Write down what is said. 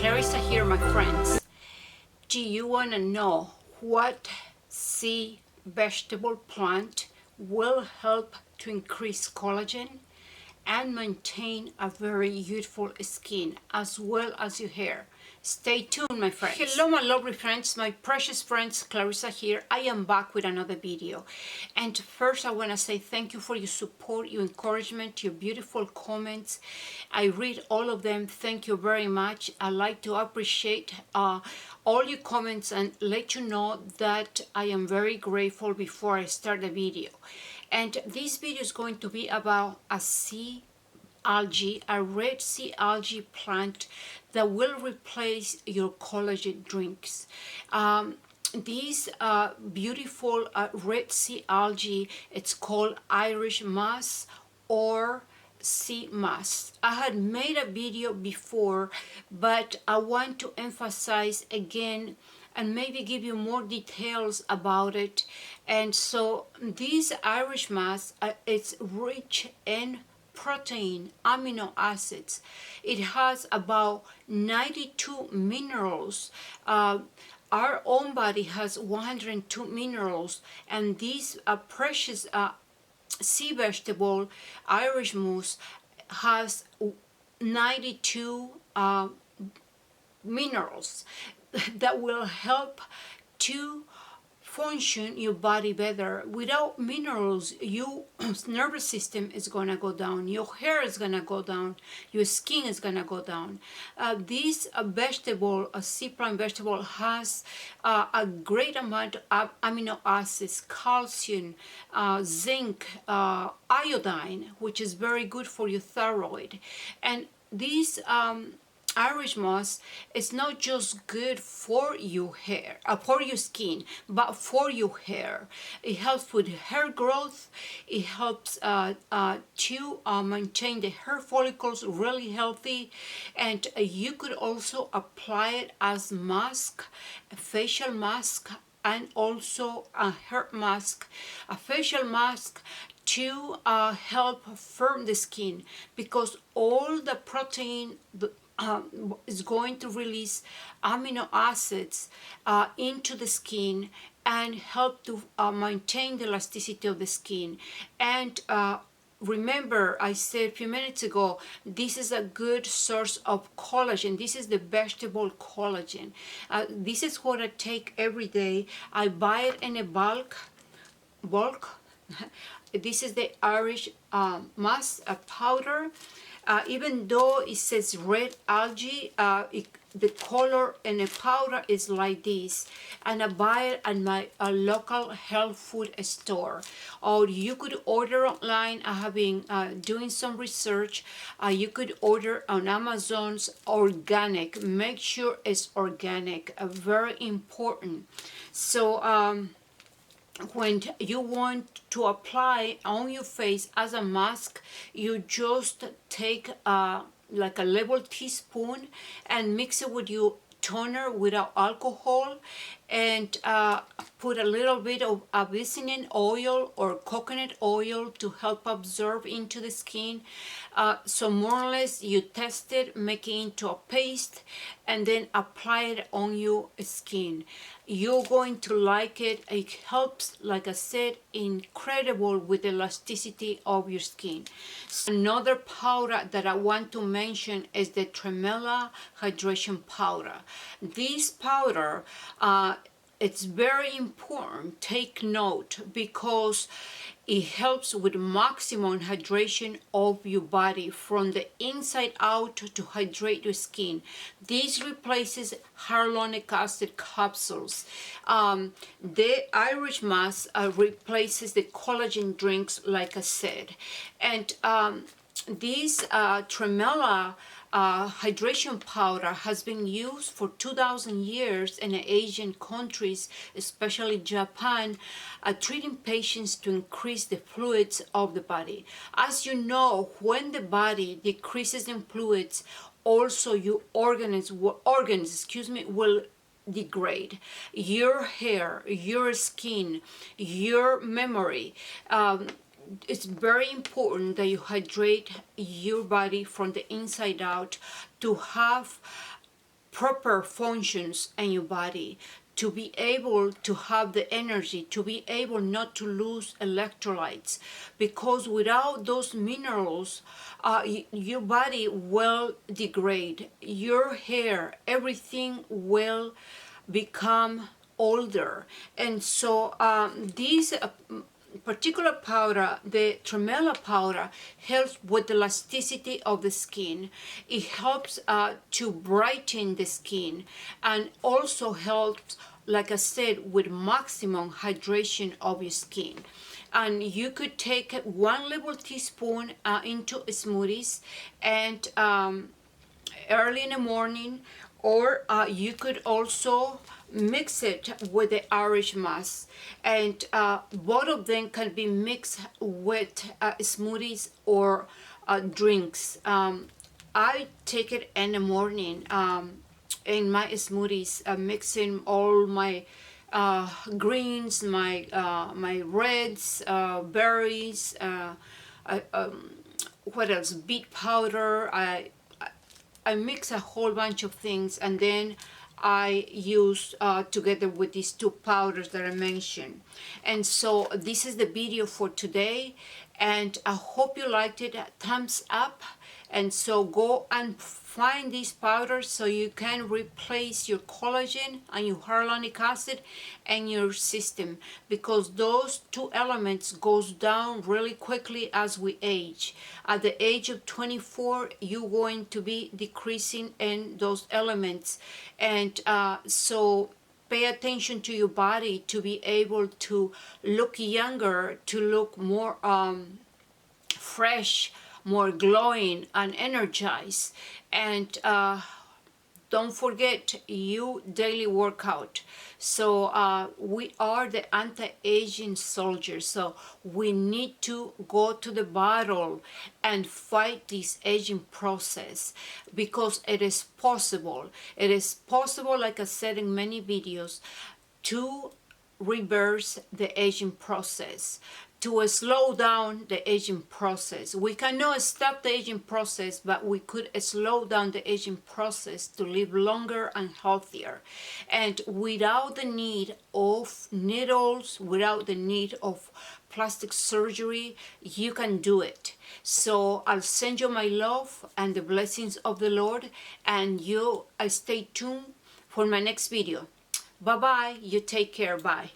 Clarissa here, my friends. Do you want to know what sea vegetable plant will help to increase collagen and maintain a very youthful skin as well as your hair? Stay tuned, my friends. Hello, my lovely friends, my precious friends. Clarissa here. I am back with another video. And first, I want to say thank you for your support, your encouragement, your beautiful comments. I read all of them. Thank you very much. I like to appreciate all your comments and let you know that I am very grateful before I start the video. And this video is going to be about a sea algae, a red sea algae plant that will replace your collagen drinks. These beautiful red sea algae, it's called Irish moss or sea moss. I had made a video before, but I want to emphasize again and maybe give you more details about it. And so this Irish moss, it's rich in protein, amino acids. It has about 92 minerals. Our own body has 102 minerals, and these precious sea vegetable, Irish moss, has 92 minerals that will help to function your body better. Without minerals, your nervous system is gonna go down, your hair is gonna go down, your skin is gonna go down. This vegetable, a sea plant vegetable, has a great amount of amino acids, calcium, zinc, iodine, which is very good for your thyroid. And these Irish moss is not just good for your hair, for your skin, but for your hair. It helps with hair growth. It helps to maintain the hair follicles really healthy, and you could also apply it as mask, a facial mask, and also a hair mask, a facial mask to help firm the skin, because all the protein is going to release amino acids into the skin and help to maintain the elasticity of the skin. And remember, I said a few minutes ago, this is a good source of collagen. This is the vegetable collagen. This is what I take every day. I buy it in a bulk. This is the Irish moss powder. Even though it says red algae, the color in the powder is like this, and I buy it at my local health food store, or you could order online. I have been doing some research. You could order on Amazon's organic. Make sure it's organic, very important. So when you want to apply on your face as a mask, you just take like a level teaspoon and mix it with your toner without alcohol, and put a little bit of Abyssinian oil or coconut oil to help absorb into the skin. So more or less you test it, make it into a paste, and then apply it on your skin. You're going to like it. It helps, like I said, incredible with the elasticity of your skin. So another powder that I want to mention is the TREMELLA Hydration Powder. This powder, it's very important. Take note, because it helps with maximum hydration of your body from the inside out to hydrate your skin. This replaces hyaluronic acid capsules. The Irish moss replaces the collagen drinks, like I said. And this TREMELLA hydration powder has been used for 2,000 years in Asian countries, especially Japan, treating patients to increase the fluids of the body. As you know, when the body decreases in fluids, also your organs will degrade. Your hair, your skin, your memory. It's very important that you hydrate your body from the inside out to have proper functions in your body, to be able to have the energy, to be able not to lose electrolytes, because without those minerals, your body will degrade, your hair, everything will become older. And so these particular powder, the TREMELLA powder, helps with the elasticity of the skin. It helps to brighten the skin, and also helps, like I said, with maximum hydration of your skin. And you could take 1 little teaspoon into smoothies, and early in the morning, or you could also mix it with the Irish moss, and both of them can be mixed with smoothies or drinks. I take it in the morning in my smoothies, mixing all my greens, my reds, berries, what else, beet powder. I mix a whole bunch of things, and then I use together with these 2 powders that I mentioned. And so this is the video for today, and I hope you liked it. Thumbs up. And so go and find these powders so you can replace your collagen and your hyaluronic acid in your system, because those 2 elements goes down really quickly as we age. At the age of 24, you're going to be decreasing in those elements. And so pay attention to your body to be able to look younger, to look more fresh, more glowing and energized. And don't forget you daily workout. So we are the anti-aging soldiers, so we need to go to the battle and fight this aging process, because it is possible. It is possible, like I said in many videos, to reverse the aging process, to slow down the aging process. We cannot stop the aging process, but we could slow down the aging process to live longer and healthier. And without the need of needles, without the need of plastic surgery, you can do it. So I'll send you my love and the blessings of the Lord, and you stay tuned for my next video. Bye-bye. You take care. Bye.